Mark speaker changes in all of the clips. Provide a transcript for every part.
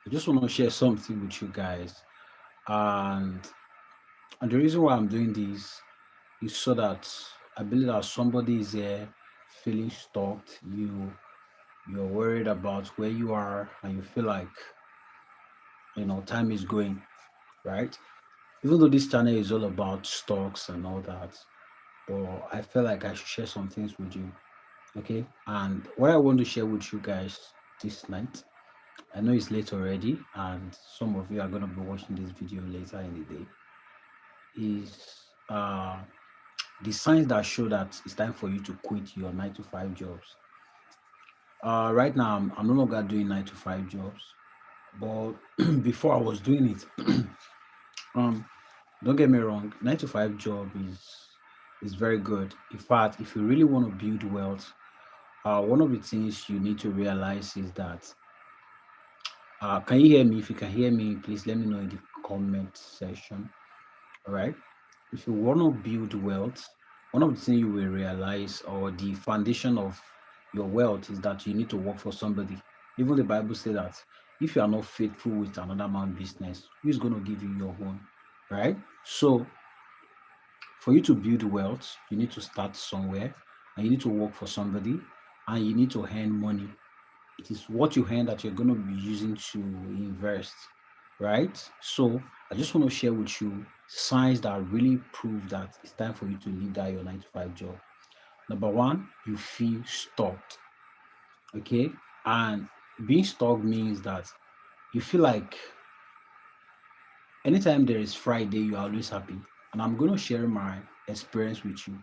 Speaker 1: I just want to share something with you guys. And and the reason why I'm doing this is so that I believe that somebody is here feeling stuck. You're worried about where you are and you feel like time is going, right? Even though this channel is all about stocks and all that, but I feel like I should share some things with you. Okay. And what I want to share with you guys this night, I know it's late already, and some of you are gonna be watching this video later in the day, is the signs that show that it's time for you to quit your 9 to 5 jobs. Right now, I'm no longer doing 9 to 5 jobs, but before I was doing it. um, don't get me wrong, 9 to 5 job is very good. In fact, if you really want to build wealth, one of the things you need to realize is that can you hear me? If you can hear me, please let me know in the comment section. All right. If you want to build wealth, one of the things you will realize, or the foundation of your wealth, is that you need to work for somebody. Even the Bible says that if you are not faithful with another man's business, who is going to give you your own? Right? So, for you to build wealth, you need to start somewhere and you need to work for somebody and you need to earn money. It is what you earn that you're going to be using to invest, right? So I just want to share with you signs that really prove that it's time for you to leave that your 9 to 5 job. Number one, you feel stuck. Okay. And being stuck means that you feel like anytime there is Friday, you are always happy. And I'm going to share my experience with you.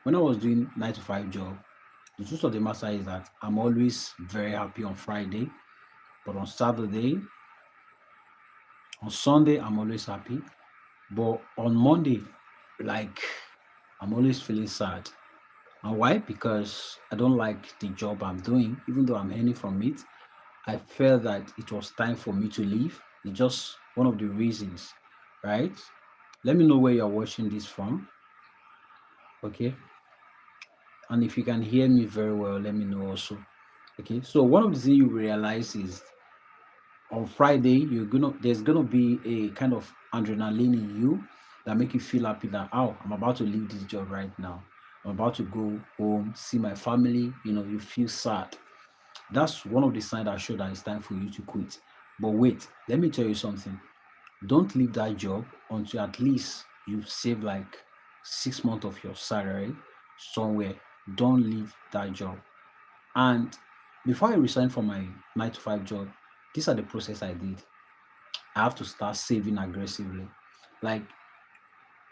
Speaker 1: When I was doing 9 to 5 job, the truth of the matter is that I'm always very happy on Friday, but on Saturday, on Sunday, I'm always happy. But on Monday, like, I'm always feeling sad. And why? Because I don't like the job I'm doing, even though I'm earning from it. I felt that it was time for me to leave. It's just one of the reasons, right? Let me know where you're watching this from, okay? And if you can hear me very well, let me know also. Okay, so one of the things you realize is on Friday, there's gonna be a kind of adrenaline in you that make you feel happy that, oh, I'm about to leave this job right now. I'm about to go home, see my family. You feel sad. That's one of the signs that show that it's time for you to quit. But wait, let me tell you something. Don't leave that job until at least you've saved like 6 months of your salary somewhere. Don't leave that job. And before I resigned from my 9 to 5 job, these are the process I did. I have to start saving aggressively. Like,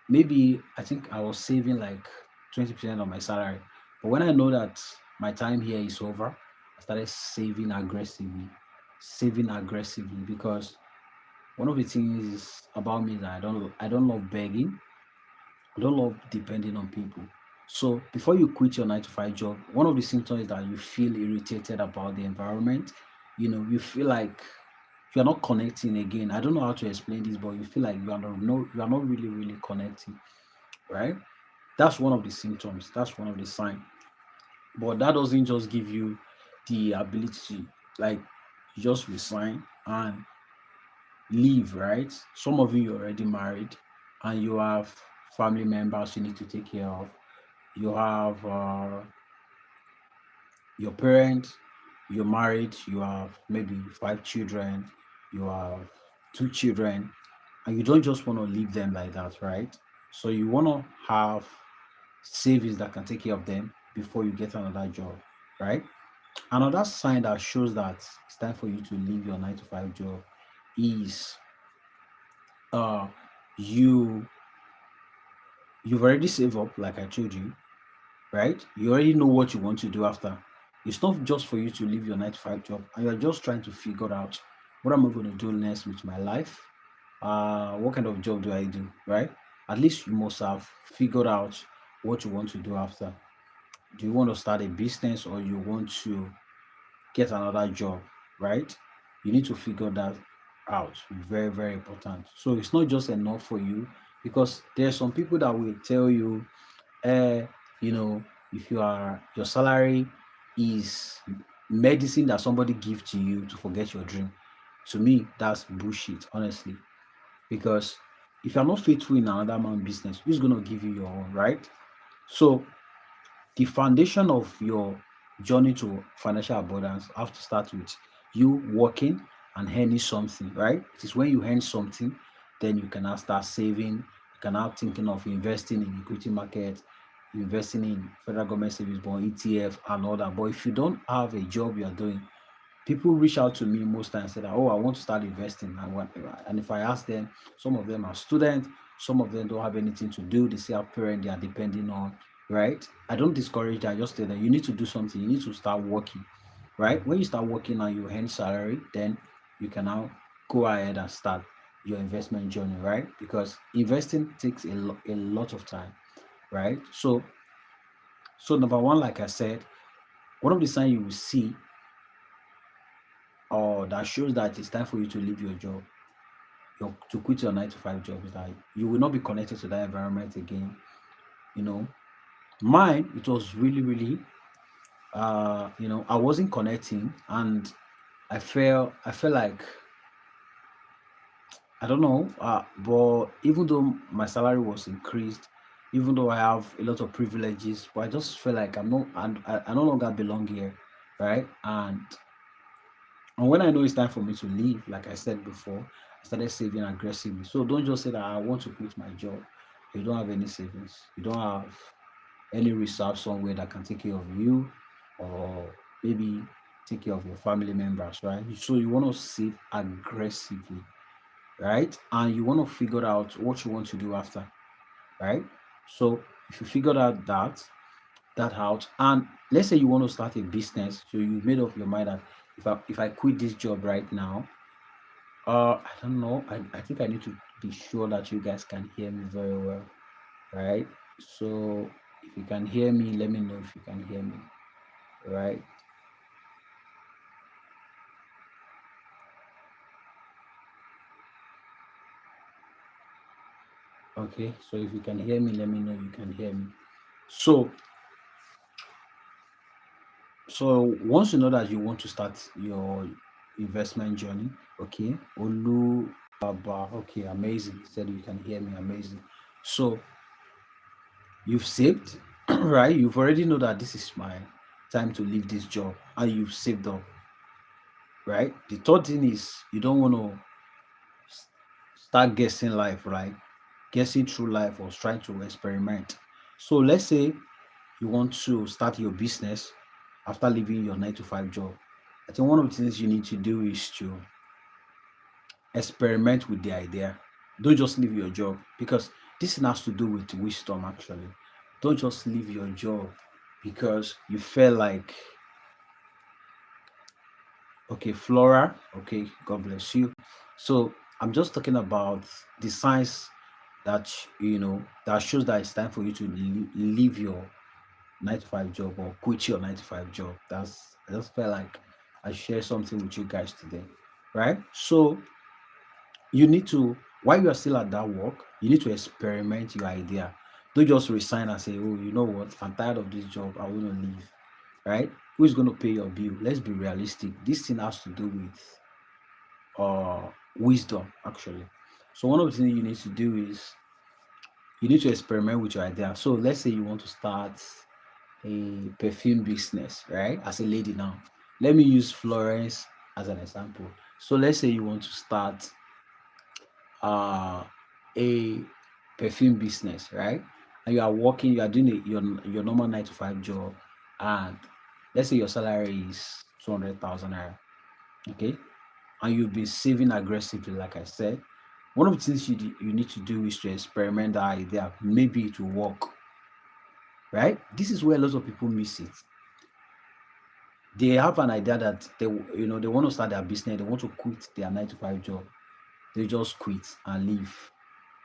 Speaker 1: maybe I think I was saving like 20% of my salary. But when I know that my time here is over, I started saving aggressively, because one of the things about me is that I don't love begging. I don't love depending on people. So before you quit your 9 to 5 job, one of the symptoms is that you feel irritated about the environment. You feel like you're not connecting again. I don't know how to explain this, but you feel like you are not really, really connecting, right? That's one of the symptoms. That's one of the signs. But that doesn't just give you the ability, like, you just resign and leave, right? Some of you are already married and you have family members you need to take care of. You have your parents, you're married, you have maybe 5 children, you have 2 children, and you don't just want to leave them like that, right? So you want to have savings that can take care of them before you get another job, right? Another sign that shows that it's time for you to leave your 9 to 5 job is uh you you've already saved up, like I told you, right? You already know what you want to do after. It's not just for you to leave your 9 to 5 job and you're just trying to figure out, what am I going to do next with my life? What kind of job do I do, right? At least you must have figured out what you want to do after. Do you want to start a business or you want to get another job, right? You need to figure that out. Very, very important. So it's not just enough for you, because there are some people that will tell you, uh, you know, if your salary is medicine that somebody gives to you to forget your dream. To me, that's bullshit, honestly. Because if you're not faithful in another man's business, who's gonna give you your own, right? So the foundation of your journey to financial abundance have to start with you working and earning something, right? It is when you earn something, then you can now start saving, you can now thinking of investing in equity market, investing in federal government savings bond, ETF and all that. But if you don't have a job you're doing, people reach out to me most times say that, oh, I want to start investing and whatever. And if I ask them, some of them are students, some of them don't have anything to do, they say a parent they are depending on, right? I don't discourage that. I just tell them you need to do something, you need to start working, right? When you start working and you earn salary, then you can now go ahead and start your investment journey, right? Because investing takes a lot of time, right? So number one, like I said, one of the signs you will see or that shows that it's time for you to leave your job, to quit your 9 to 5 job, is that you will not be connected to that environment again. You know, mine, it was really, really, I wasn't connecting, and I felt like, I don't know, but even though my salary was increased, even though I have a lot of privileges, but I just feel like I no longer belong here, right? And when I know it's time for me to leave, like I said before, I started saving aggressively. So don't just say that I want to quit my job. You don't have any savings. You don't have any reserve somewhere that can take care of you or maybe take care of your family members, right? So you want to save aggressively, right? And you want to figure out what you want to do after, right? So if you figured out that out, and let's say you want to start a business, so you made up your mind that if I quit this job right now, I don't know. I think I need to be sure that you guys can hear me very well, right? So if you can hear me, let me know if you can hear me, right? Okay, so if you can hear me, let me know you can hear me. So so once you know that you want to start your investment journey, okay, Olu Baba, okay, amazing. He said you can hear me, amazing. So you've saved, right? You've already know that this is my time to leave this job, and you've saved up, right? The third thing is you don't want to start guessing life, right? Guessing through life or trying to experiment. So let's say you want to start your business after leaving your 9 to 5 job. I think one of the things you need to do is to experiment with the idea. Don't just leave your job, because this thing has to do with wisdom actually. Don't just leave your job because you feel like, okay, Flora, okay, God bless you. So I'm just talking about the signs that that shows that it's time for you to leave your 9 to 5 job or quit your 9 to 5 job. I just felt like I share something with you guys today, right? So you need to, while you are still at that work, you need to experiment your idea. Don't just resign and say, oh, you know what, I'm tired of this job, I want to leave, right? Who is going to pay your bill? Let's be realistic. This thing has to do with wisdom actually. So one of the things you need to do is you need to experiment with your idea. So let's say you want to start a perfume business, right? As a lady now, let me use Florence as an example. So let's say you want to start uh, a perfume business, right? And you are working, you are doing your normal 9 to 5 job, and let's say your salary is 200,000 naira, okay? And you've been saving aggressively, like I said. One of the things you need to do is to experiment that idea. Maybe it will work, right? This is where a lot of people miss it. They have an idea that they want to start their business, they want to quit their 9 to 5 job. They just quit and leave,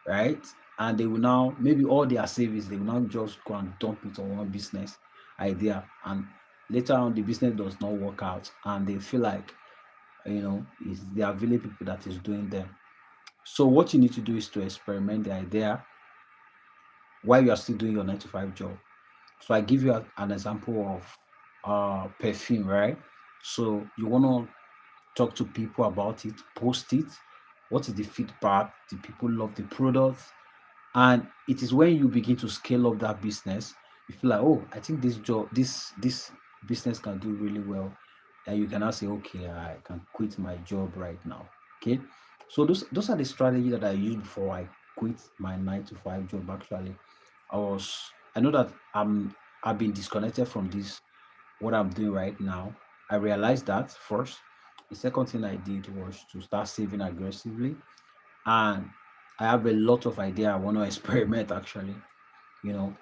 Speaker 1: right? And they will now, maybe all their savings, they will now just go and dump it on one business idea. And later on, the business does not work out. And they feel like, it's the available people that is doing them. So what you need to do is to experiment the idea while you are still doing your 9 to 5 job. So I give you an example of perfume, right? So you want to talk to people about it, post it. What is the feedback? Do people love the product? And it is when you begin to scale up that business, you feel like, oh, I think this business can do really well. And you can now say, okay, I can quit my job right now. Okay. So those are the strategy that I used before I quit my 9 to 5 job. Actually, I know that I've been disconnected from this what I'm doing right now. I realized that first. The second thing I did was to start saving aggressively, and I have a lot of idea I want to experiment. Actually, you know,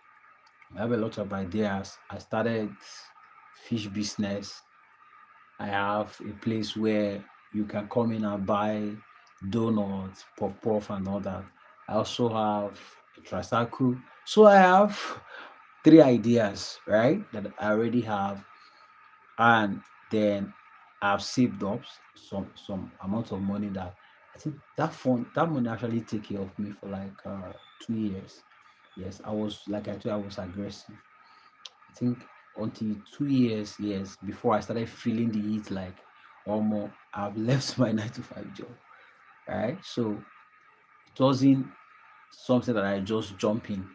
Speaker 1: I have a lot of ideas. I started fish business. I have a place where you can come in and buy donuts, puff puff, and all that. I also have a tricycle. So I have three ideas, right, that I already have, and then I've saved up some amount of money that I think that money actually take care of me for like 2 years. Yes, I was like I told you, I was aggressive. I think until 2 years, yes, before I started feeling the heat like almost I've left my 9 to 5 job. Right. So it wasn't something that I just jump in.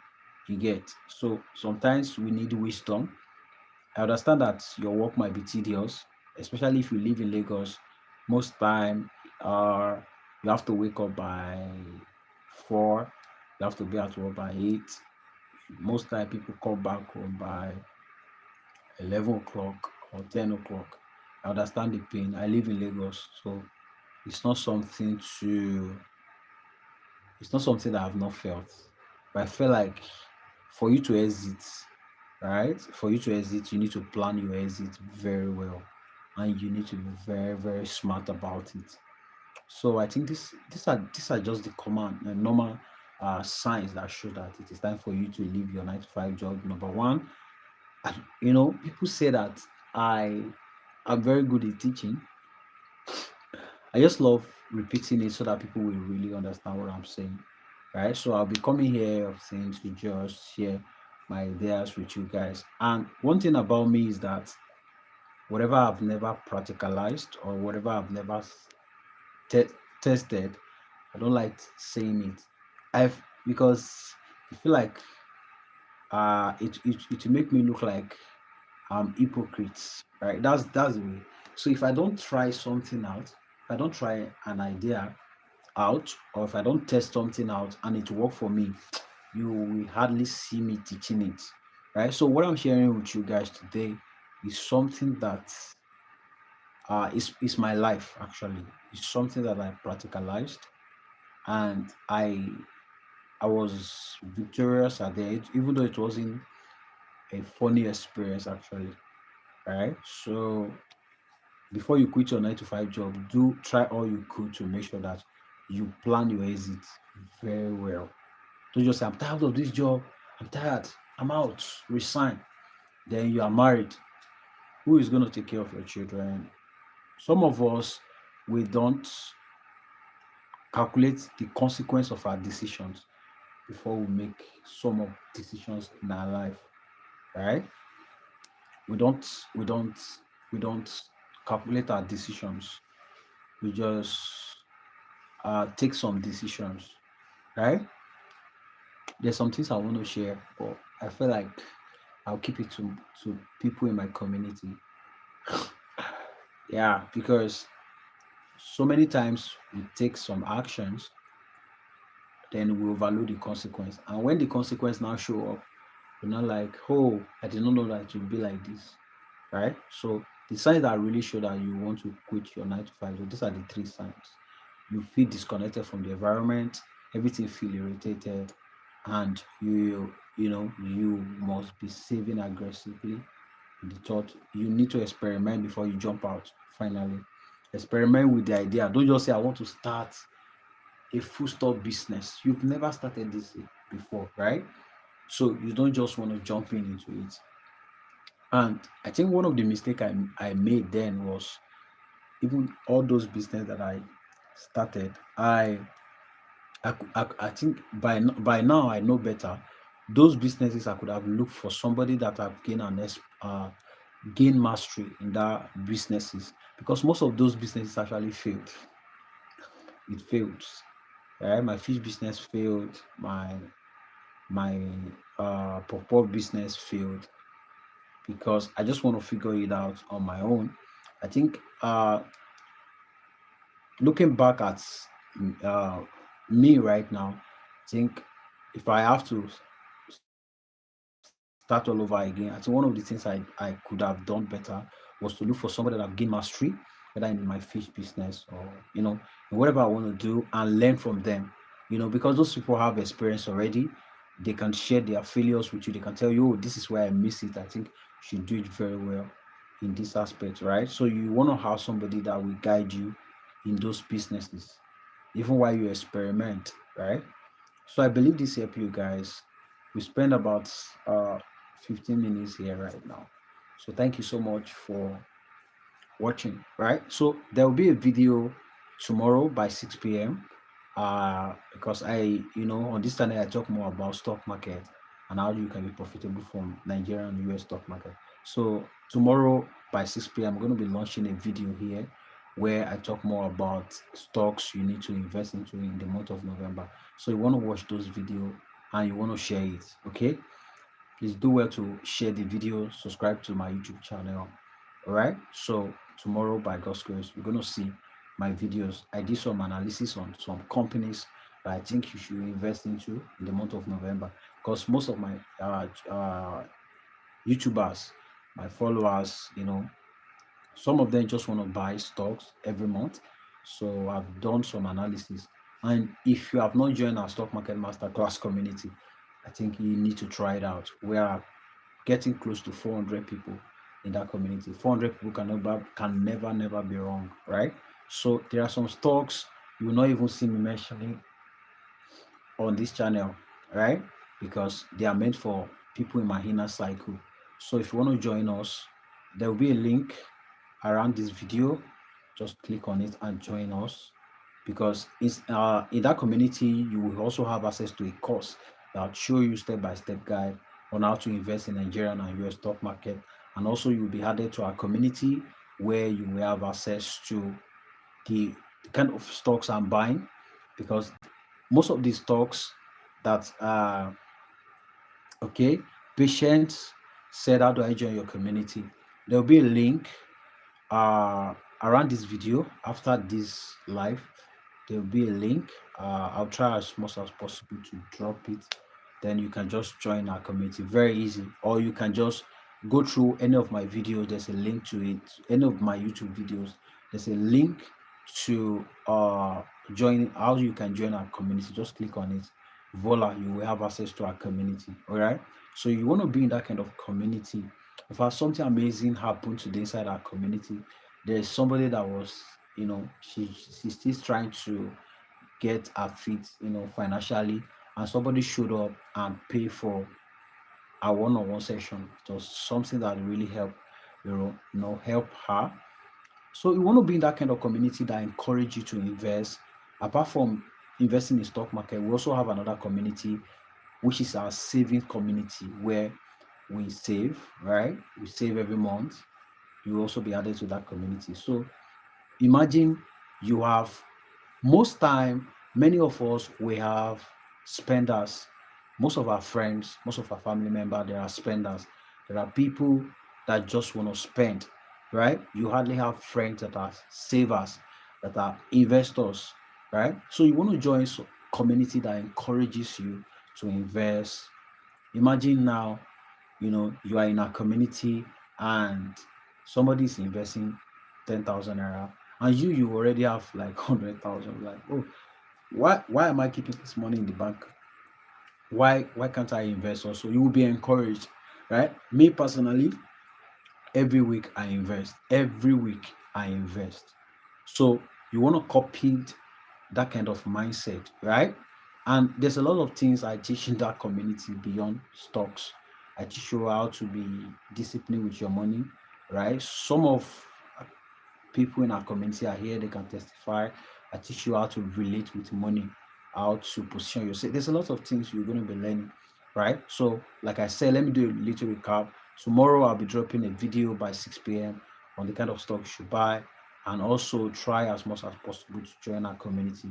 Speaker 1: You get, so sometimes we need wisdom. I understand that your work might be tedious, especially if you live in Lagos. Most time, you have to wake up by 4. You have to be at work by 8. Most time, people come back home by 11 o'clock or 10 o'clock. I understand the pain. I live in Lagos, so it's not something to. It's not something that I've not felt. But I feel like for you to exit, right? For you to exit, you need to plan your exit very well, and you need to be very, very smart about it. So I think these are just the common normal signs that show that it is time for you to leave your 9 to 5 job. Number one, people say that I am very good at teaching. I just love repeating it so that people will really understand what I'm saying. Right. So I'll be coming here of things to just share my ideas with you guys. And one thing about me is that whatever I've never practicalized or whatever I've never te- tested, I don't like saying it. I've because I feel like it will make me look like hypocrites, right? That's the way. So if I don't try something out, if I don't try an idea out, or if I don't test something out and it work for me, you will hardly see me teaching it, right? So what I'm sharing with you guys today is something that is my life actually. It's something that I practicalized, and I was victorious at the age, even though it wasn't a funny experience actually, right? So before you quit your 9 to 5 job, do try all you could to make sure that you plan your exit very well. Don't just say, I'm tired of this job, I'm tired, I'm out, resign. Then you are married. Who is going to take care of your children? Some of us, we don't calculate the consequence of our decisions before we make some of decisions in our life, right? We don't, we don't, we don't calculate our decisions. We just take some decisions, right? There's some things I want to share, but I feel like I'll keep it to people in my community. Yeah, because so many times we take some actions, then we overlook the consequence. And when the consequence now show up, we're not like, oh, I did not know that it would be like this, right? So the signs that really show that you want to quit your 9 to 5, so these are the three signs. You feel disconnected from the environment, everything feel irritated, and you must be saving aggressively. The thought, you need to experiment before you jump out. Finally, experiment with the idea. Don't just say I want to start a full stop business. You've never started this before, right? So you don't just want to jump into it. And I think one of the mistake I made then was, even all those business that I started, I think by now I know better. Those businesses I could have looked for somebody that have gained gain mastery in that businesses, because most of those businesses actually failed. It failed. Right? My fish business failed. My pop business failed because I just want to figure it out on my own. I think looking back at uh, me right now, I think if I have to start all over again, I think one of the things I could have done better was to look for somebody that have gained mastery, whether in my fish business or in whatever I want to do, and learn from them. Because those people have experience already, they can share their failures with you. They can tell you, oh, this is where I miss it. I think you should do it very well in this aspect, right? So you want to have somebody that will guide you in those businesses, even while you experiment, right? So I believe this help you guys. We spend about 15 minutes here right now. So thank you so much for watching, right? So there will be a video tomorrow by 6 p.m. Because on this channel I talk more about stock market and how you can be profitable from Nigerian and US stock market. So tomorrow by 6 p.m. I'm going to be launching a video here where I talk more about stocks you need to invest into in the month of November. So you want to watch those videos and you want to share it, okay? Please do well to share the video, subscribe to my YouTube channel. All right. So tomorrow, by God's grace, we're gonna see my videos. I did some analysis on some companies that I think you should invest into in the month of November, because most of my YouTubers, my followers, some of them just want to buy stocks every month. So I've done some analysis. And if you have not joined our stock market masterclass community, I think you need to try it out. We are getting close to 400 people in that community. 400 people can never be wrong, right? So there are some stocks you will not even see me mentioning on this channel, right? Because they are meant for people in my inner cycle. So if you want to join us, there will be a link around this video. Just click on it and join us, because it's in that community you will also have access to a course that will show you step-by-step guide on how to invest in Nigerian and US stock market. And also you will be added to our community where you will have access to the kind of stocks I'm buying, because most of these stocks that okay, patients said, how do I join your community? There will be a link uh around this video. After this live, there will be a link. I'll try as much as possible to drop it, then you can just join our community. Very easy. Or you can just go through any of my videos. There's a link to it. Any of my YouTube videos, there's a link to join, how you can join our community. Just click on it, voila, you will have access to our community. All right, so you want to be in that kind of community. In fact, something amazing happened today inside our community. There's somebody that was, she's still trying to get her feet, financially, and somebody showed up and pay for a one-on-one session. It was something that really helped, help her. So you want to be in that kind of community that encourage you to invest. Apart from investing in stock market, we also have another community, which is our saving community, where we save, right? We save every month. You will also be added to that community. So imagine you have, most time, many of us, we have spenders. Most of our friends, most of our family members, there are spenders. There are people that just want to spend, right? You hardly have friends that are savers, that are investors, right? So you want to join community that encourages you to invest. Imagine now, you are in a community and somebody is investing 10,000 naira, and you already have like 100,000. Like, oh, why am I keeping this money in the bank? Why can't I invest also? You will be encouraged, right? Me personally, every week I invest. Every week I invest. So you want to copy that kind of mindset, right? And there's a lot of things I teach in that community beyond stocks. I teach you how to be disciplined with your money, right? Some of people in our community are here, they can testify. I teach you how to relate with money, how to position yourself. There's a lot of things you're going to be learning, right? So, like I said, let me do a little recap. Tomorrow I'll be dropping a video by 6 p.m. on the kind of stock you should buy, and also try as much as possible to join our community,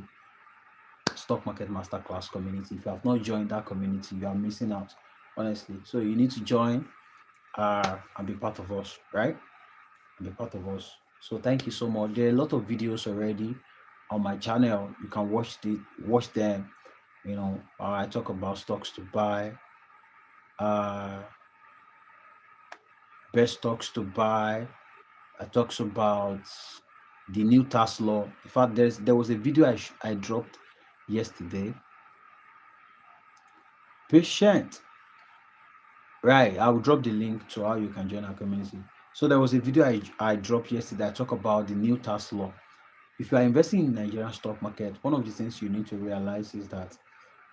Speaker 1: stock market masterclass community. If you have not joined that community, you are missing out, honestly. So you need to join and be part of us, right? Be part of us. So thank you so much. There are a lot of videos already on my channel. You can watch them. I talk about stocks to buy, uh, best stocks to buy. I talks about the new tax law. In fact, there was a video I dropped yesterday. Patient, right? I will drop the link to how you can join our community. So there was a video I dropped yesterday. I talk about the new tax law. If you are investing in Nigerian stock market, one of the things you need to realize is that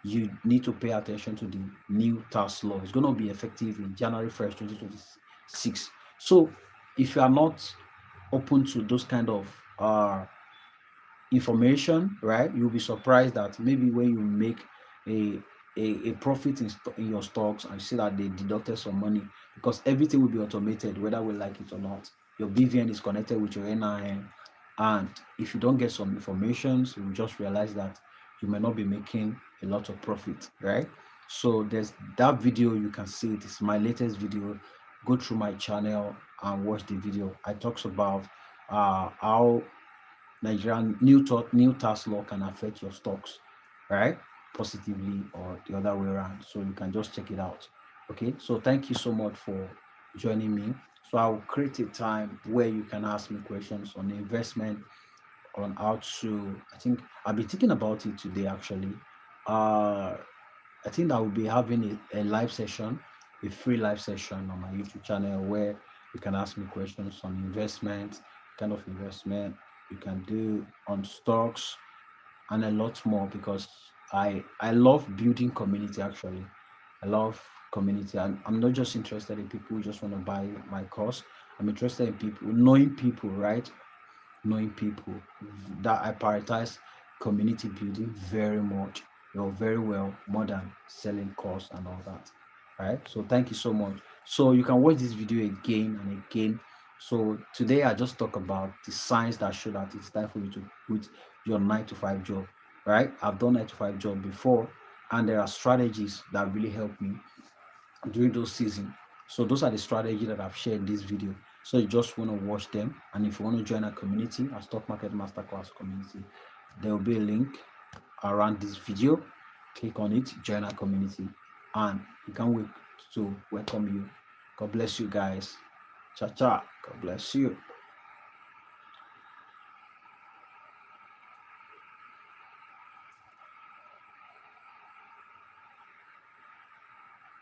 Speaker 1: you need to pay attention to the new tax law. It's going to be effective in January 1st, 2026. So if you are not open to those kind of information, right, you'll be surprised that maybe when you make a a profit in your stocks and see that they deducted some money, because everything will be automated whether we like it or not. Your BVN is connected with your NIN, and if you don't get some information, you will just realize that you may not be making a lot of profit, right? So there's that video, you can see it is my latest video. Go through my channel and watch the video. I talks about how Nigerian new tax law can affect your stocks, right? Positively or the other way around. So you can just check it out. Okay. So thank you so much for joining me. So I'll create a time where you can ask me questions on investment, on how to. I think I'll be thinking about it today actually. Uh, I think I will be having a live session, a free live session on my YouTube channel where you can ask me questions on investment, kind of investment you can do on stocks, and a lot more, because I love building community actually. I love community. I'm not just interested in people who just want to buy my course. I'm interested in people, knowing people, right? Knowing people, that I prioritize community building very much, very well, more than selling course and all that, right? So thank you so much. So you can watch this video again and again. So today I just talk about the signs that show that it's time for you to quit your 9 to 5 job, right? I've done 9 to 5 job before, and there are strategies that really help me during those seasons. So those are the strategies that I've shared in this video. So you just want to watch them, and if you want to join our community, our stock market masterclass community, there will be a link around this video. Click on it, join our community, and we can't wait to welcome you. God bless you guys. Cha cha. God bless you.